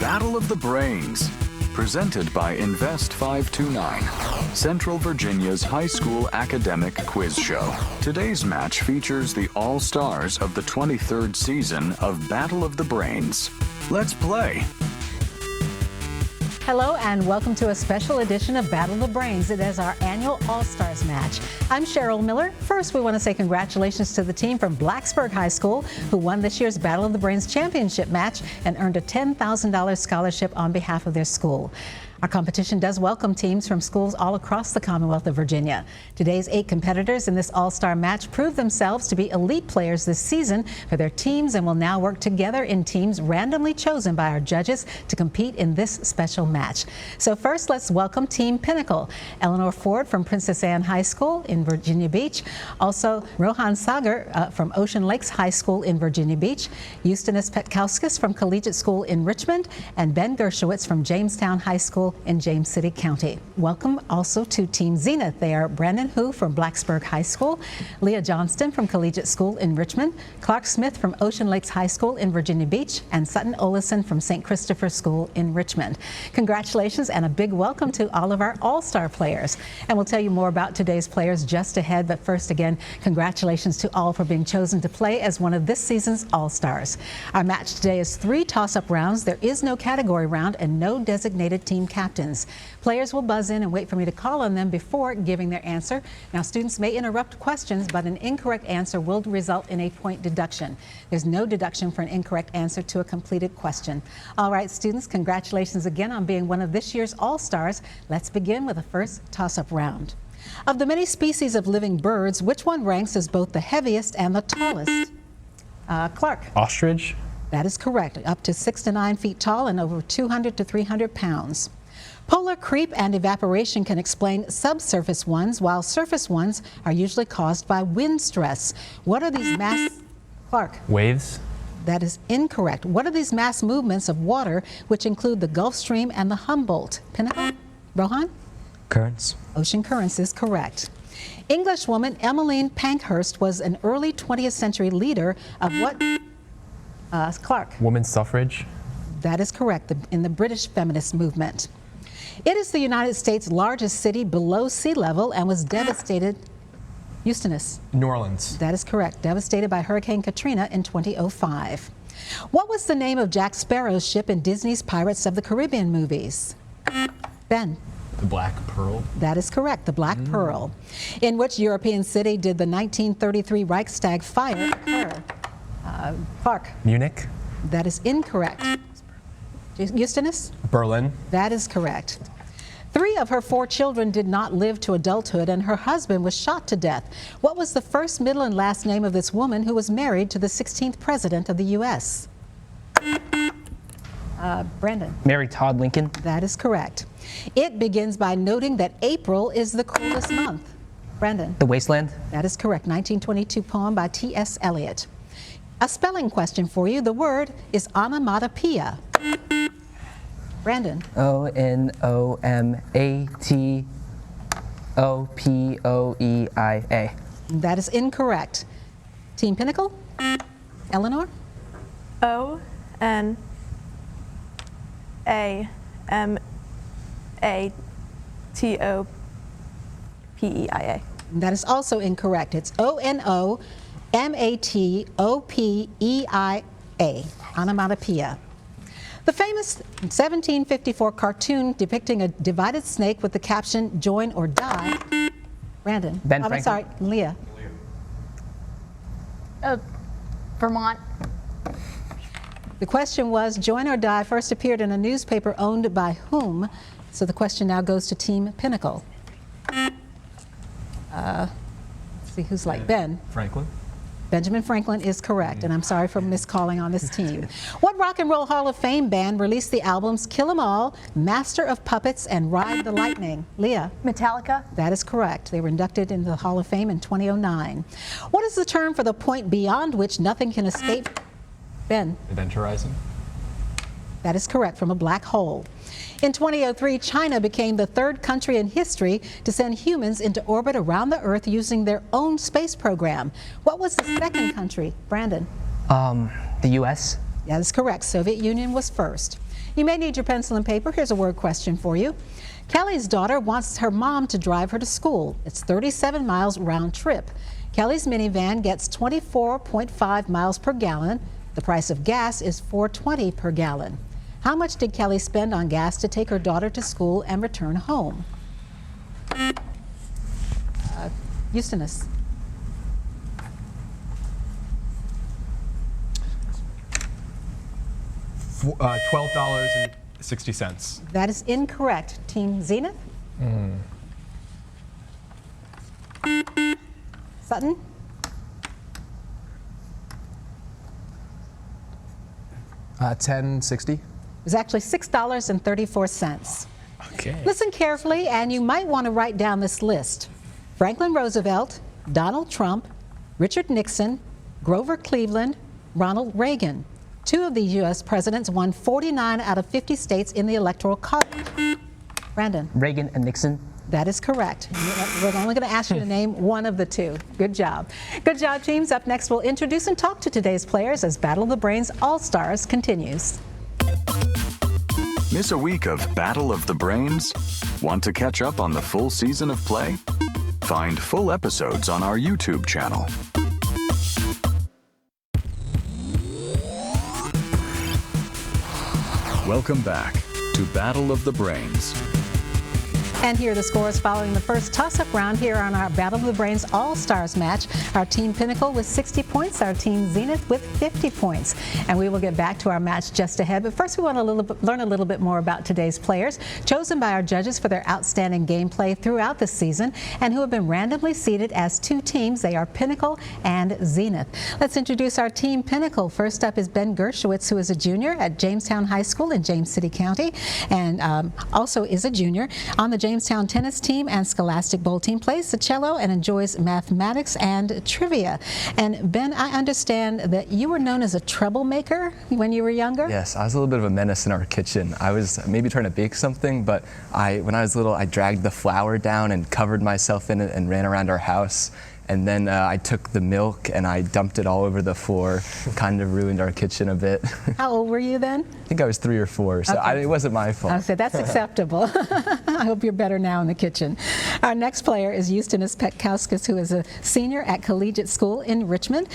Battle of the Brains, presented by Invest 529, Central Virginia's high school academic quiz show. Today's match features the all-stars of the 23rd season of Battle of the Brains. Let's play. Hello and welcome to a special edition of Battle of the Brains. It is our annual All-Stars match. I'm Cheryl Miller. First, we want to say congratulations to the team from Blacksburg High School who won this year's Battle of the Brains championship match and earned a $10,000 scholarship on behalf of their school. Our competition does welcome teams from schools all across the Commonwealth of Virginia. Today's 8 competitors in this all-star match proved themselves to be elite players this season for their teams and will now work together in teams randomly chosen by our judges to compete in this special match. So first, let's welcome Team Pinnacle. Eleanor Ford from Princess Anne High School in Virginia Beach. Also, Rohan Sagar from Ocean Lakes High School in Virginia Beach. Eustanis Petkauskas from Collegiate School in Richmond. And Ben Gershowitz from Jamestown High School in James City County. Welcome also to Team Zenith. They are Brandon Hu from Blacksburg High School, Leah Johnston from Collegiate School in Richmond, Clark Smith from Ocean Lakes High School in Virginia Beach, and Sutton Olison from St. Christopher School in Richmond. Congratulations and a big welcome to all of our all-star players. And we'll tell you more about today's players just ahead, but first again, congratulations to all for being chosen to play as one of this season's all-stars. Our match today is 3 toss-up rounds. There is no category round and no designated team captains. Players will buzz in and wait for me to call on them before giving their answer. Now, students may interrupt questions, but an incorrect answer will result in a point deduction. There's no deduction for an incorrect answer to a completed question. All right, students, congratulations again on being one of this year's All-Stars. Let's begin with the first toss-up round. Of the many species of living birds, which one ranks as both the heaviest and the tallest? Clark. Ostrich. That is correct. Up to 6 to 9 feet tall and over 200 to 300 pounds. Polar creep and evaporation can explain subsurface ones, while surface ones are usually caused by wind stress. What are these mass... Clark. Waves. That is incorrect. What are these mass movements of water, which include the Gulf Stream and the Humboldt? Pinnacle? Rohan? Currents. Ocean currents is correct. Englishwoman Emmeline Pankhurst was an early 20th century leader of what? Clark. Women's suffrage. That is correct, in the British feminist movement. It is the United States' largest city below sea level and was devastated. Eustanis. New Orleans. That is correct. Devastated by Hurricane Katrina in 2005. What was the name of Jack Sparrow's ship in Disney's Pirates of the Caribbean movies? Ben. The Black Pearl. That is correct, the Black Pearl. In which European city did the 1933 Reichstag fire occur? Clark. Munich. That is incorrect. Eustanis? Berlin. That is correct. 3 of her 4 children did not live to adulthood, and her husband was shot to death. What was the first, middle, and last name of this woman who was married to the 16th president of the U.S.? Brandon. Mary Todd Lincoln. That is correct. It begins by noting that April is the coolest month. Brandon. The Wasteland. That is correct. 1922 poem by T.S. Eliot. A spelling question for you. The word is onomatopoeia. Brandon. Onomatopoeia. That is incorrect. Team Pinnacle? Eleanor? Onomatopoeia. That is also incorrect. It's Onomatopoeia. Onomatopoeia. The famous 1754 cartoon depicting a divided snake with the caption, "Join or die." Brandon. Ben I'm Franklin. sorry, Leah. Vermont. The question was, "Join or die" first appeared in a newspaper owned by whom? So the question now goes to Team Pinnacle. Let's see who's like Ben. Franklin. Benjamin Franklin is correct, and I'm sorry for miscalling on this team. What Rock and Roll Hall of Fame band released the albums Kill 'Em All, Master of Puppets, and Ride the Lightning? Leah. Metallica. That is correct. They were inducted into the Hall of Fame in 2009. What is the term for the point beyond which nothing can escape? Ben. Event horizon. That is correct, from a black hole. In 2003, China became the 3rd country in history to send humans into orbit around the Earth using their own space program. What was the 2nd country? Brandon. The U.S. That is correct. Soviet Union was first. You may need your pencil and paper. Here's a word question for you. Kelly's daughter wants her mom to drive her to school. It's 37 miles round trip. Kelly's minivan gets 24.5 miles per gallon. The price of gas is $4.20 per gallon. How much did Kelly spend on gas to take her daughter to school and return home? Eustis. $12.60. That is incorrect. Team Zenith? Sutton? $10.60. It was actually $6.34. Okay. Listen carefully, and you might want to write down this list. Franklin Roosevelt, Donald Trump, Richard Nixon, Grover Cleveland, Ronald Reagan. 2 of these U.S. presidents won 49 out of 50 states in the Electoral College. Brandon? Reagan and Nixon. That is correct. We're only going to ask you to name one of the 2. Good job. Good job, teams. Up next, we'll introduce and talk to today's players as Battle of the Brains All-Stars continues. Miss a week of Battle of the Brains? Want to catch up on the full season of play? Find full episodes on our YouTube channel. Welcome back to Battle of the Brains. And here are the scores following the first toss-up round here on our Battle of the Brains All-Stars match. Our Team Pinnacle with 60 points, our Team Zenith with 50 points. And we will get back to our match just ahead. But first, we want to learn a little bit more about today's players, chosen by our judges for their outstanding gameplay throughout the season, and who have been randomly seeded as 2 teams. They are Pinnacle and Zenith. Let's introduce our Team Pinnacle. First up is Ben Gershowitz, who is a junior at Jamestown High School in James City County, and also is a junior on the Jamestown tennis team and Scholastic Bowl team, plays the cello and enjoys mathematics and trivia. And Ben, I understand that you were known as a troublemaker when you were younger? Yes, I was a little bit of a menace in our kitchen. I was maybe trying to bake something, but when I was little, I dragged the flour down and covered myself in it and ran around our house. And then I took the milk and I dumped it all over the floor, kind of ruined our kitchen a bit. How old were you then? I think I was 3 or 4, so Okay. it wasn't my fault. I said that's acceptable. I hope you're better now in the kitchen. Our next player is Eustis Petkauskas, who is a senior at Collegiate School in Richmond.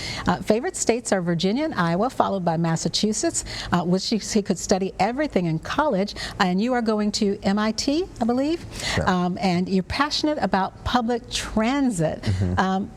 Favorite states are Virginia and Iowa, followed by Massachusetts, which he could study everything in college. And you are going to MIT, I believe. Sure. And you're passionate about public transit.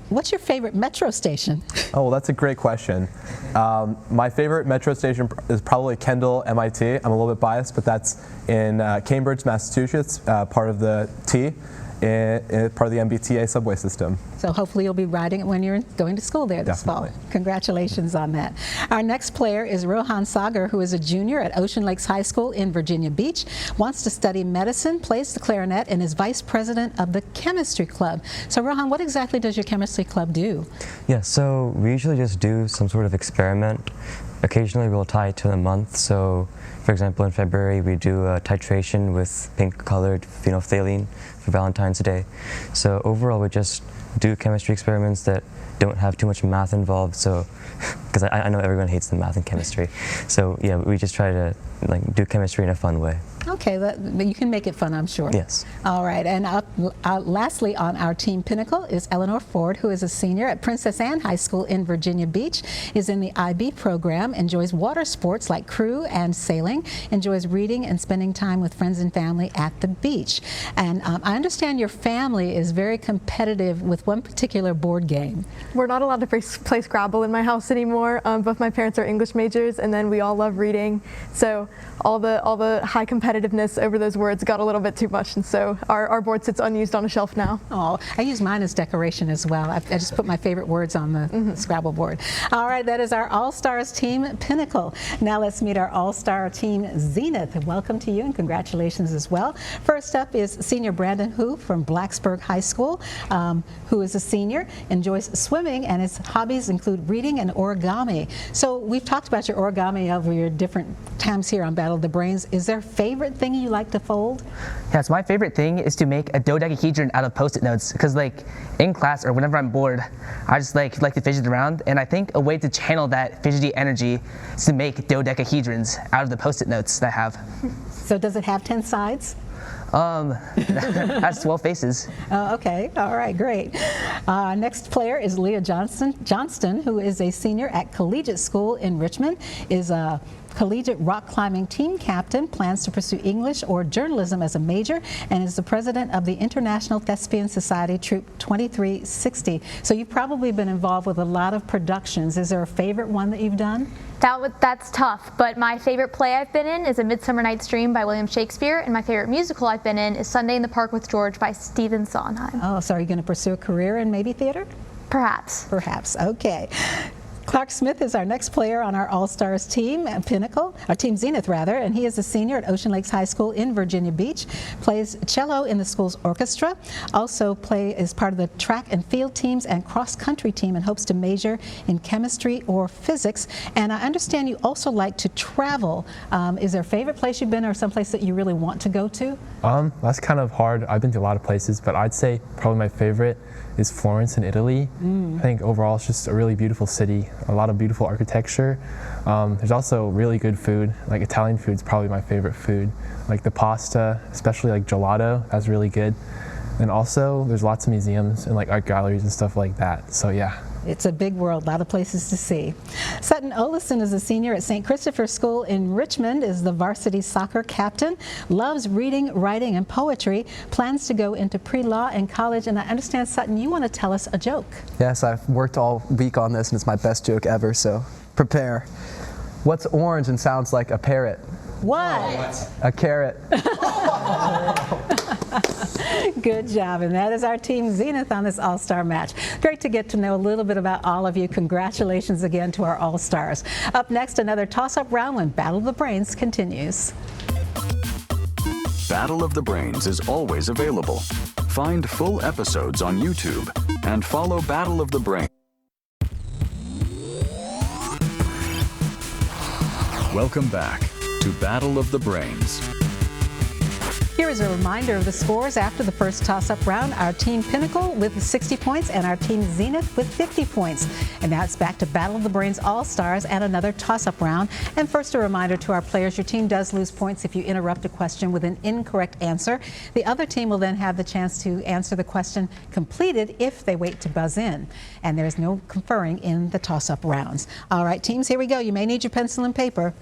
What's your favorite metro station? Oh, well, that's a great question. My favorite metro station is probably Kendall MIT. I'm a little bit biased, but that's in Cambridge, Massachusetts, part of the T, part of the MBTA subway system. So hopefully you'll be riding it when you're going to school there this Definitely. fall. Congratulations on that. Our next player is Rohan Sagar, who is a junior at Ocean Lakes High School in Virginia Beach, wants to study medicine, plays the clarinet, and is vice president of the chemistry club. So Rohan, what exactly does your chemistry club do? Yeah, so we usually just do some sort of experiment. Occasionally we'll tie it to a month. So for example, in February we do a titration with pink-colored phenolphthalein for Valentine's Day. So overall we just do chemistry experiments that don't have too much math involved, so because I know everyone hates the math and chemistry. So yeah, we just try to do chemistry in a fun way. Okay, you can make it fun, I'm sure. Yes. All right, and lastly on our Team Pinnacle is Eleanor Ford, who is a senior at Princess Anne High School in Virginia Beach, is in the IB program, enjoys water sports like crew and sailing, enjoys reading and spending time with friends and family at the beach. And I understand your family is very competitive with one particular board game. We're not allowed to play Scrabble in my house anymore. Both my parents are English majors, and then we all love reading. So all the high competitiveness over those words got a little bit too much, and so our board sits unused on a shelf now. Oh, I use mine as decoration as well. I just put my favorite words on the Scrabble board. All right, that is our All-Stars Team Pinnacle. Now let's meet our All-Star Team Zenith. Welcome to you and congratulations as well. First up is senior Brandon Hu from Blacksburg High School, who is a senior, enjoys swimming, and his hobbies include reading and origami. So we've talked about your origami over your different times here on Battle of the Brains. Is there a favorite thing you like to fold? Yes, my favorite thing is to make a dodecahedron out of Post-it notes, because like in class or whenever I'm bored, I just like to fidget around, and I think a way to channel that fidgety energy is to make dodecahedrons out of the Post-it notes that I have. So does it have 10 sides? Has 12 faces. Okay, all right, great. Next player is Leah Johnston, who is a senior at Collegiate School in Richmond, is a collegiate rock climbing team captain, plans to pursue English or journalism as a major, and is the president of the International Thespian Society Troupe 2360. So you've probably been involved with a lot of productions. Is there a favorite one that you've done? That's tough, but my favorite play I've been in is A Midsummer Night's Dream by William Shakespeare, and my favorite musical I've been in is Sunday in the Park with George by Stephen Sondheim. Oh, so are you going to pursue a career in maybe theater? Perhaps. Perhaps, okay. Clark Smith is our next player on our All-Stars team at Pinnacle, our Team Zenith rather, and he is a senior at Ocean Lakes High School in Virginia Beach, plays cello in the school's orchestra, also is part of the track and field teams and cross-country team, and hopes to major in chemistry or physics. And I understand you also like to travel. Is there a favorite place you've been or someplace that you really want to go to? That's kind of hard. I've been to a lot of places, but I'd say probably my favorite is Florence in Italy. I think overall it's just a really beautiful city, a lot of beautiful architecture. There's also really good food, like Italian food is probably my favorite food. Like the pasta, especially like gelato, that's really good. And also there's lots of museums and like art galleries and stuff like that, so yeah. It's a big world, a lot of places to see. Sutton Olison is a senior at St. Christopher School in Richmond, is the varsity soccer captain, loves reading, writing, and poetry, plans to go into pre-law and college, and I understand, Sutton, you want to tell us a joke. Yes, I've worked all week on this, and it's my best joke ever, so prepare. What's orange and sounds like a parrot? What? A carrot. Good job, and that is our Team Zenith on this All-Star match. Great to get to know a little bit about all of you. Congratulations again to our All-Stars. Up next, another toss-up round when Battle of the Brains continues. Battle of the Brains is always available. Find full episodes on YouTube and follow Battle of the Brains. Welcome back to Battle of the Brains. Here is a reminder of the scores after the first toss-up round. Our Team Pinnacle with 60 points and our Team Zenith with 50 points. And now it's back to Battle of the Brains All-Stars and another toss-up round. And first, a reminder to our players, your team does lose points if you interrupt a question with an incorrect answer. The other team will then have the chance to answer the question completed if they wait to buzz in. And there is no conferring in the toss-up rounds. All right, teams, here we go. You may need your pencil and paper.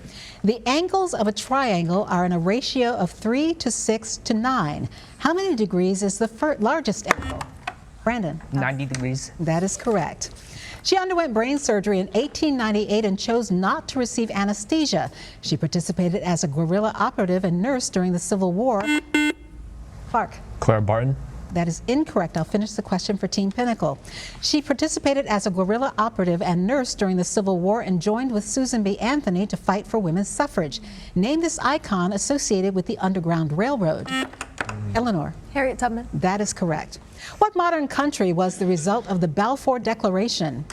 The angles of a triangle are in a ratio of 3 to 6 to 9. How many degrees is the largest angle? Brandon? 90 degrees. That is correct. She underwent brain surgery in 1898 and chose not to receive anesthesia. She participated as a guerrilla operative and nurse during the Civil War. Clark? Clara Barton. That is incorrect. I'll finish the question for Team Pinnacle. She participated as a guerrilla operative and nurse during the Civil War and joined with Susan B. Anthony to fight for women's suffrage. Name this icon associated with the Underground Railroad. Eleanor? Harriet Tubman. That is correct. What modern country was the result of the Balfour Declaration?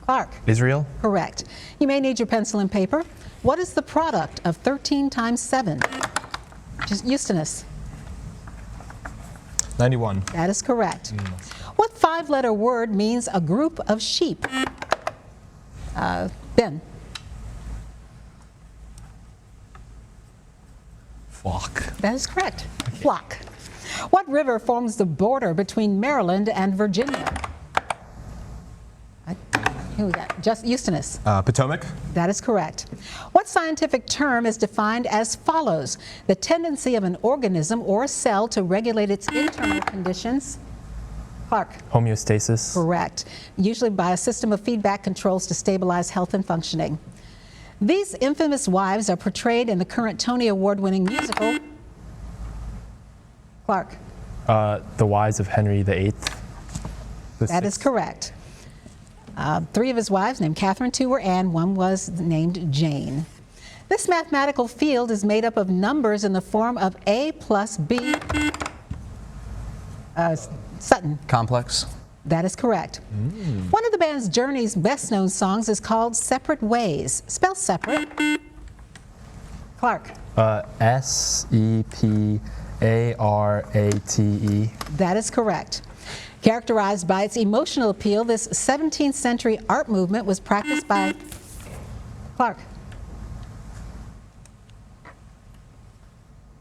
Clark? Israel. Correct. You may need your pencil and paper. What is the product of 13 times 7? Eustonus? 91. That is correct. What 5-letter word means a group of sheep? Ben? Flock. That is correct. Flock. What river forms the border between Maryland and Virginia? Who we got? Just Eustonus. Potomac. That is correct. What scientific term is defined as follows? The tendency of an organism or a cell to regulate its internal conditions. Clark. Homeostasis. Correct. Usually by a system of feedback controls to stabilize health and functioning. These infamous wives are portrayed in the current Tony Award-winning musical. Clark. The Wives of Henry VIII. That is correct. 3 of his wives, named Catherine, 2 were Anne, 1 was named Jane. This mathematical field is made up of numbers in the form of A plus B. Sutton. Complex. That is correct. One of the band's Journey's best-known songs is called Separate Ways. Spell separate. Clark. S-E-P-A-R-A-T-E. That is correct. Characterized by its emotional appeal, this 17th century art movement was practiced by Clark.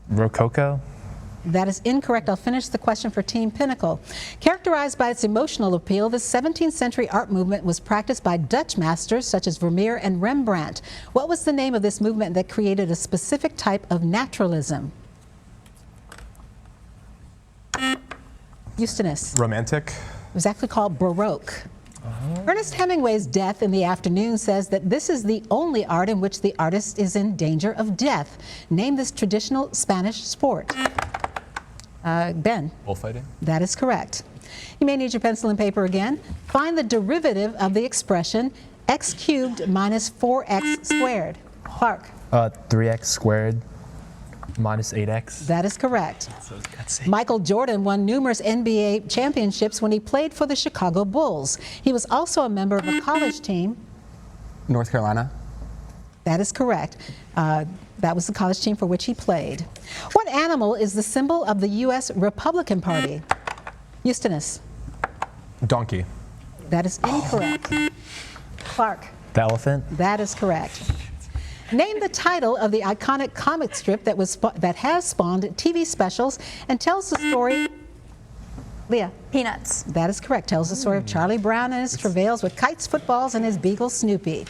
Rococo. That is incorrect. I'll finish the question for Team Pinnacle. Characterized by its emotional appeal, the 17th century art movement was practiced by Dutch masters such as Vermeer and Rembrandt. What was the name of this movement that created a specific type of naturalism? Eustonus. Romantic. It was actually called Baroque. Ernest Hemingway's Death in the Afternoon says that this is the only art in which the artist is in danger of death. Name this traditional Spanish sport. Ben. Bullfighting. That is correct. You may need your pencil and paper again. Find the derivative of the expression x cubed minus 4x squared. Clark. 3x squared minus 8x. That is correct. Michael Jordan won numerous NBA championships when he played for the Chicago Bulls. He was also a member of a college team. North Carolina. That is correct. That was the college team for which he played. What animal is the symbol of the U.S. Republican Party? Eustonus. Donkey. That is incorrect. Clark. The elephant. That is correct. Name the title of the iconic comic strip that has spawned TV specials and tells the story. Leah. Peanuts. That is correct. Tells the story of Charlie Brown and his travails with kites, footballs, and his beagle Snoopy.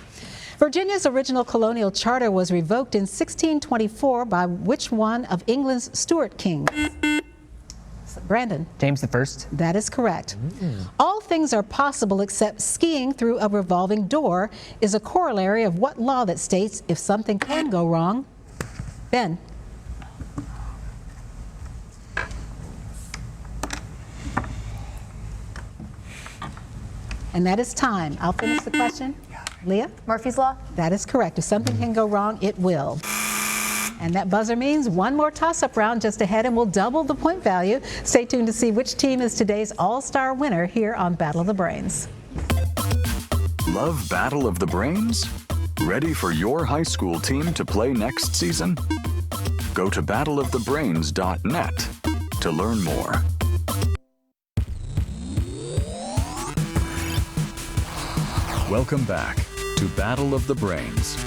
Virginia's original colonial charter was revoked in 1624 by which one of England's Stuart kings? Brandon. James I. That is correct. All things are possible except skiing through a revolving door is a corollary of what law that states if something can go wrong? Ben. And that is time. I'll finish the question. Leah? Murphy's Law. That is correct. If something can go wrong, it will. And that buzzer means one more toss-up round just ahead, and we'll double the point value. Stay tuned to see which team is today's all-star winner here on Battle of the Brains. Love Battle of the Brains? Ready for your high school team to play next season? Go to battleofthebrains.net to learn more. Welcome back to Battle of the Brains.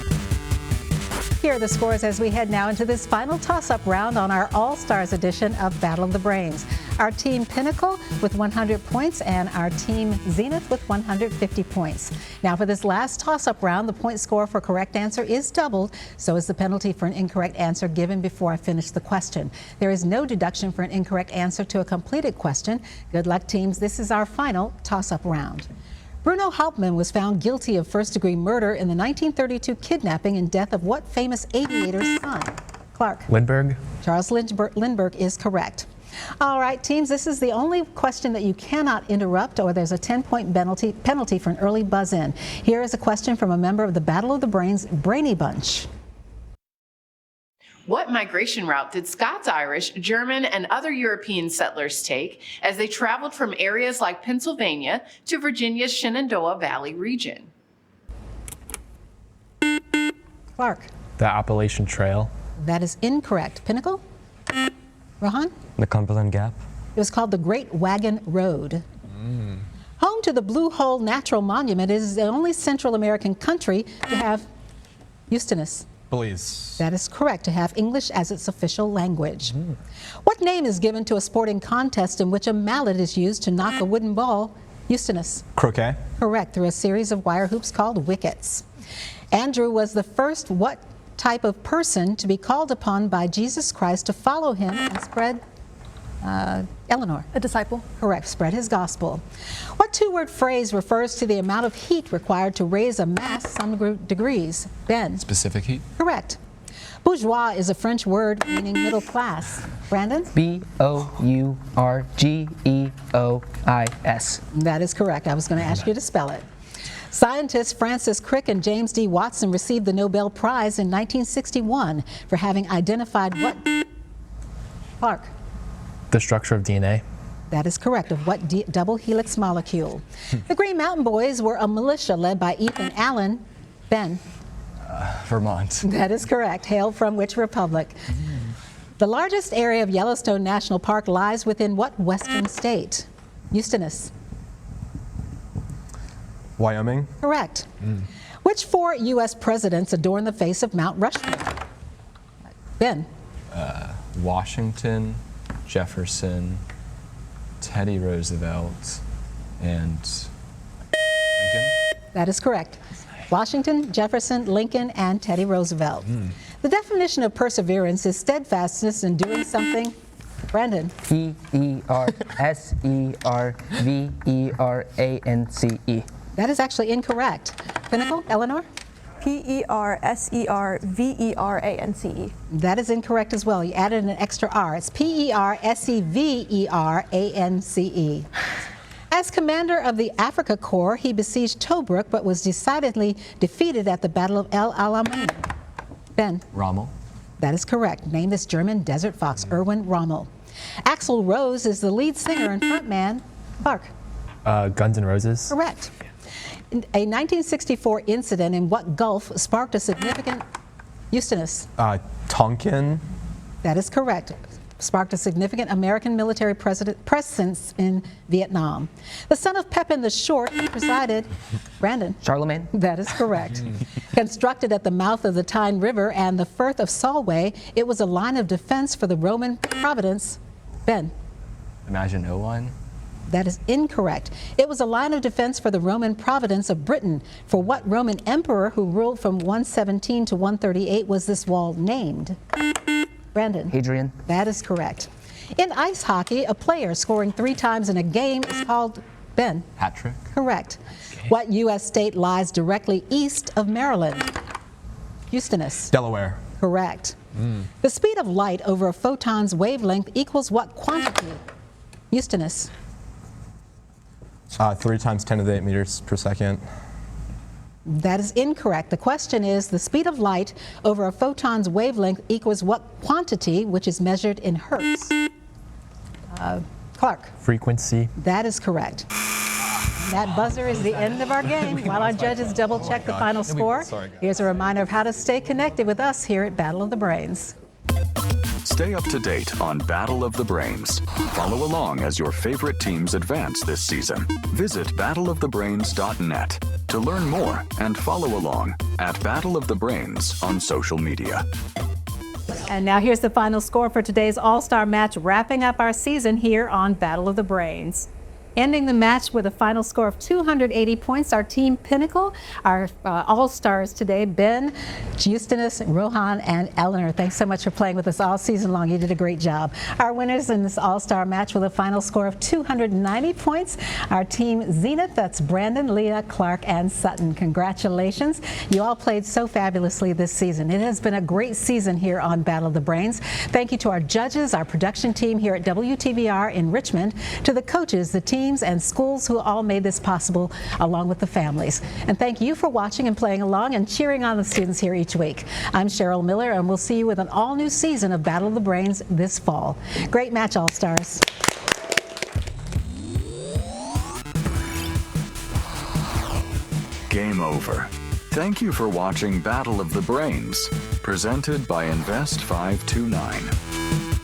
Here are the scores as we head now into this final toss-up round on our All-Stars edition of Battle of the Brains. Our team Pinnacle with 100 points and our team Zenith with 150 points. Now for this last toss-up round, the point score for correct answer is doubled, so is the penalty for an incorrect answer given before I finish the question. There is no deduction for an incorrect answer to a completed question. Good luck, teams. This is our final toss-up round. Bruno Hauptmann was found guilty of first-degree murder in the 1932 kidnapping and death of what famous aviator's son? Clark. Lindbergh. Charles Lindbergh is correct. All right, teams, this is the only question that you cannot interrupt, or there's a 10-point penalty for an early buzz-in. Here is a question from a member of the Battle of the Brains Brainy Bunch. What migration route did Scots Irish, German, and other European settlers take as they traveled from areas like Pennsylvania to Virginia's Shenandoah Valley region? Clark. The Appalachian Trail. That is incorrect. Pinnacle? Rohan? The Cumberland Gap. It was called the Great Wagon Road. Home to the Blue Hole Natural Monument, it is the only Central American country to have Eustonus. Belize. That is correct, to have English as its official language. What name is given to a sporting contest in which a mallet is used to knock a wooden ball? Eustonus. Croquet. Correct, through a series of wire hoops called wickets. Andrew was the first what type of person to be called upon by Jesus Christ to follow him and spread Eleanor. A disciple. Correct, spread his gospel. What two-word phrase refers to the amount of heat required to raise a mass some degrees? Ben. Specific heat. Correct. Bourgeois is a French word meaning middle class. Brandon? B-O-U-R-G-E-O-I-S. That is correct. I was going to ask you to spell it. Scientists Francis Crick and James D. Watson received the Nobel Prize in 1961 for having identified what? Clark. The structure of DNA. That is correct. Of what double helix molecule? The Green Mountain Boys were a militia led by Ethan Allen. Ben. Vermont. That is correct. Hail from which republic? The largest area of Yellowstone National Park lies within what western state? Eustis. Wyoming. Correct. Which 4 U.S. presidents adorn the face of Mount Rushmore? Ben. Washington, Jefferson, Teddy Roosevelt, and Lincoln. That is correct. Washington, Jefferson, Lincoln, and Teddy Roosevelt. The definition of perseverance is steadfastness in doing something. Brandon. P-E-R-S-E-R-V-E-R-A-N-C-E. That is actually incorrect. Pinnacle, Eleanor? P-E-R-S-E-R-V-E-R-A-N-C-E. That is incorrect as well. You added an extra R. It's P-E-R-S-E-V-E-R-A-N-C-E. As commander of the Africa Corps, he besieged Tobruk but was decidedly defeated at the Battle of El Alamein. Ben. Rommel. That is correct. Name this German desert fox, Erwin Rommel. Axl Rose is the lead singer and frontman. Clark. Guns N' Roses. Correct. A 1964 incident in what Gulf sparked a significant Eustis. Tonkin. That is correct. Sparked a significant American military presence in Vietnam. The son of Pepin the Short, he presided. Brandon. Charlemagne. That is correct. Constructed at the mouth of the Tyne River and the Firth of Solway, it was a line of defense for the Roman province. Ben. Imagine no one. That is incorrect. It was a line of defense for the Roman province of Britain. For what Roman emperor who ruled from 117 to 138 was this wall named? Brandon. Hadrian. That is correct. In ice hockey, a player scoring 3 times in a game is called, Ben. Hat trick. Correct. What U.S. state lies directly east of Maryland? Eustis. Delaware. Correct. The speed of light over a photon's wavelength equals what quantity? Eustis. 3 times 10 to the 8 meters per second. That is incorrect. The question is the speed of light over a photon's wavelength equals what quantity, which is measured in hertz? Clark. Frequency. That is correct. That buzzer is the end of our game. While our judges double check the final score, here's a reminder of how to stay connected with us here at Battle of the Brains. Stay up to date on Battle of the Brains. Follow along as your favorite teams advance this season. Visit battleofthebrains.net to learn more and follow along at Battle of the Brains on social media. And now here's the final score for today's All-Star match, wrapping up our season here on Battle of the Brains. Ending the match with a final score of 280 points, our team Pinnacle, our All-Stars today, Ben, Eustis, Rohan, and Eleanor. Thanks so much for playing with us all season long. You did a great job. Our winners in this All-Star match with a final score of 290 points, our team Zenith, that's Brandon, Leah, Clark, and Sutton. Congratulations. You all played so fabulously this season. It has been a great season here on Battle of the Brains. Thank you to our judges, our production team here at WTVR in Richmond, to the coaches, the team, and schools who all made this possible, along with the families. And thank you for watching and playing along and cheering on the students here each week. I'm Cheryl Miller, and we'll see you with an all-new season of Battle of the Brains this fall. Great match, All-Stars. Game over. Thank you for watching Battle of the Brains, presented by Invest 529.